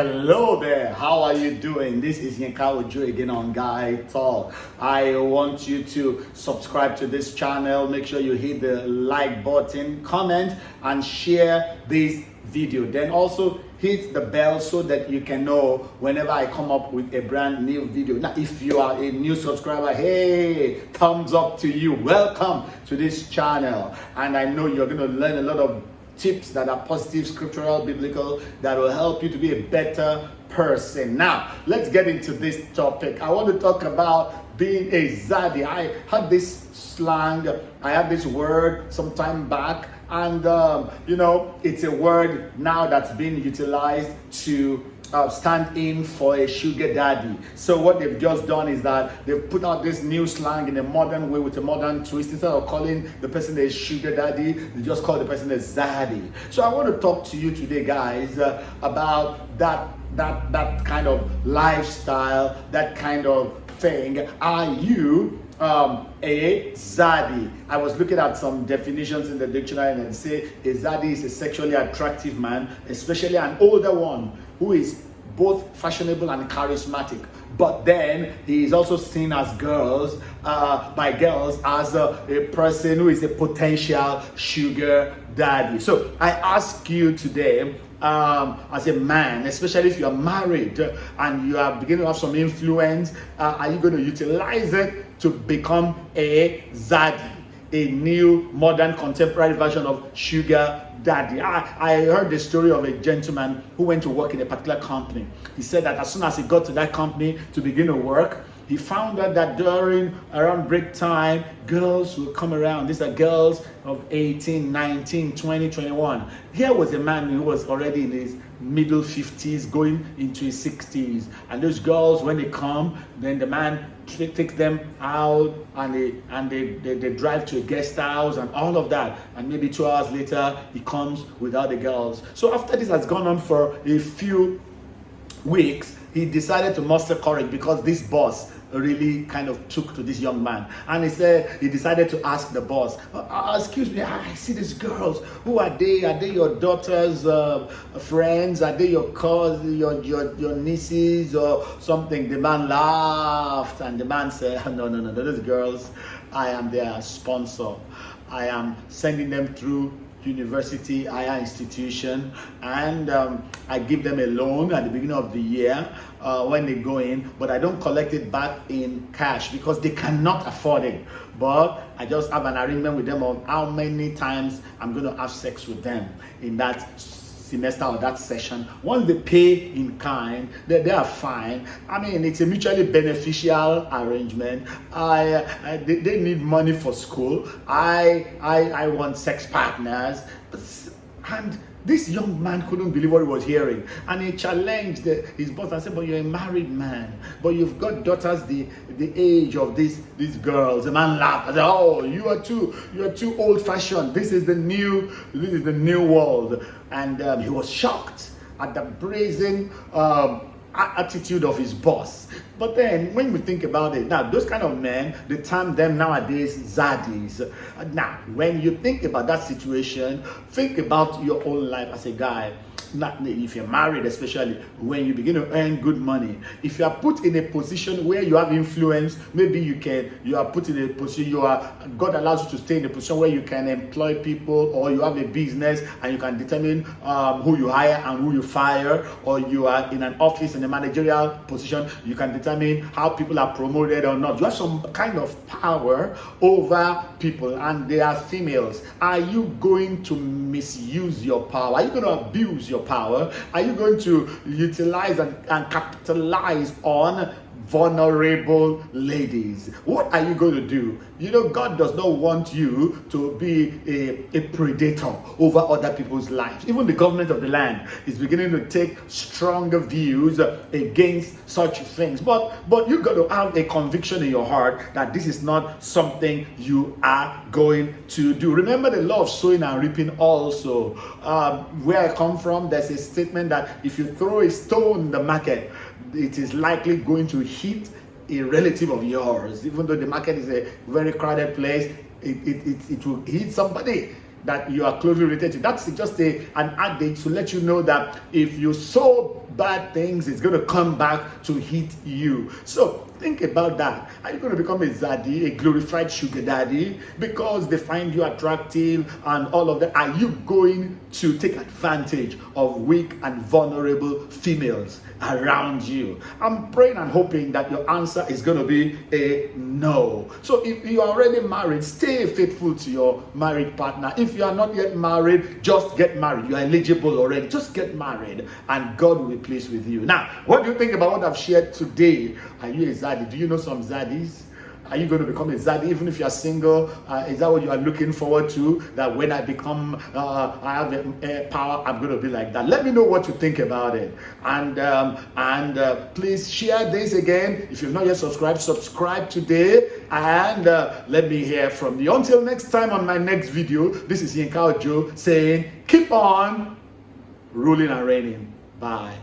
Hello there, how are you doing? This is Yinka Ojo again on Guy Talk. I want you to subscribe to this channel. Make sure you hit the like button, comment, and share this video. Then also hit the bell so that you can know whenever I come up with a brand new video. Now, if you are a new subscriber, hey, thumbs up to you. Welcome to this channel. And I know you're going to learn a lot of tips that are positive, scriptural, biblical, that will help you to be a better person. Now, let's get into this topic. I want to talk about being a zaddy. I had this slang, I had this word some time back, and it's a word now that's being utilized to stand in for a sugar daddy. So what they've just done is that they've put out this new slang in a modern way with a modern twist. Instead of calling the person a sugar daddy, they just call the person a zaddy. So I want to talk to you today, guys, about that kind of lifestyle, that kind of thing. Are you a zaddy? I was looking at some definitions in the dictionary, and they say a zaddy is a sexually attractive man, especially an older one, who is both fashionable and charismatic. But then he is also seen as by girls as a person who is a potential sugar daddy. So I ask you today, as a man, especially if you are married and you are beginning to have some influence, are you going to utilize it to become a zaddy, a new modern contemporary version of sugar daddy? I heard the story of a gentleman who went to work in a particular company. He said that as soon as he got to that company to begin to work, he found out that around break time, girls will come around. These are girls of 18, 19, 20, 21. Here was a man who was already in his middle 50s, going into his 60s. And those girls, when they come, then the man takes them out and they drive to a guest house and all of that. And maybe 2 hours later, he comes without the girls. So after this has gone on for a few weeks, he decided to muster courage because this boss really kind of took to this young man, and he decided to ask the boss, excuse me, I see these girls. Who are they? Are they your daughter's friends? Are they your cousins, your nieces or something? The man laughed, and the man said, no, those girls, I am their sponsor. I am sending them through university, higher institution, and I give them a loan at the beginning of the year when they go in, but I don't collect it back in cash because they cannot afford it. But I just have an arrangement with them of how many times I'm going to have sex with them in that semester or that session. Once they pay in kind, they are fine. I mean, it's a mutually beneficial arrangement. They need money for school. I want sex partners. And this young man couldn't believe what he was hearing, and he challenged his boss and said, but you're a married man, but you've got daughters the age of these girls. The man laughed and said, oh, you are too old-fashioned. This is the new world. And he was shocked at the brazen attitude of his boss. But then when we think about it, now those kind of men, they term them nowadays zaddies. Now when you think about that situation, think about your own life as a guy. Not if you're married, especially when you begin to earn good money. If you are put in a position where you have influence, maybe you are put in a position, God allows you to stay in a position where you can employ people, or you have a business and you can determine who you hire and who you fire, or you are in an office in a managerial position, you can determine how people are promoted or not. You have some kind of power over people, and they are females. Are you going to misuse your power? Are you going to abuse your power? Are you going to utilize and capitalize on vulnerable ladies? What are you going to do? You know, God does not want you to be a predator over other people's lives. Even the government of the land is beginning to take stronger views against such things. But you got to have a conviction in your heart that this is not something you are going to do. Remember the law of sowing and reaping also. Where I come from, there's a statement that if you throw a stone in the market, it is likely going to hit a relative of yours. Even though the market is a very crowded place, it will hit somebody that you are closely related to. That's just an adage to let you know that if you sow bad things is going to come back to hit you. So think about that. Are you going to become a zaddy, a glorified sugar daddy, because they find you attractive and all of that? Are you going to take advantage of weak and vulnerable females around you? I'm praying and hoping that your answer is going to be a no. So if you are already married, stay faithful to your married partner. If you are not yet married, just get married. You are eligible already. Just get married and God will be pleased with you. Now, what do you think about what I've shared today? Are you a zaddy? Do you know some zaddies? Are you going to become a zaddy even if you're single? Is that what you are looking forward to? That when I become, I have power, I'm going to be like that. Let me know what you think about it. And please share this again. If you've not yet subscribed, subscribe today. And let me hear from you. Until next time on my next video, this is Yinka Ojo saying, keep on ruling and reigning. Bye.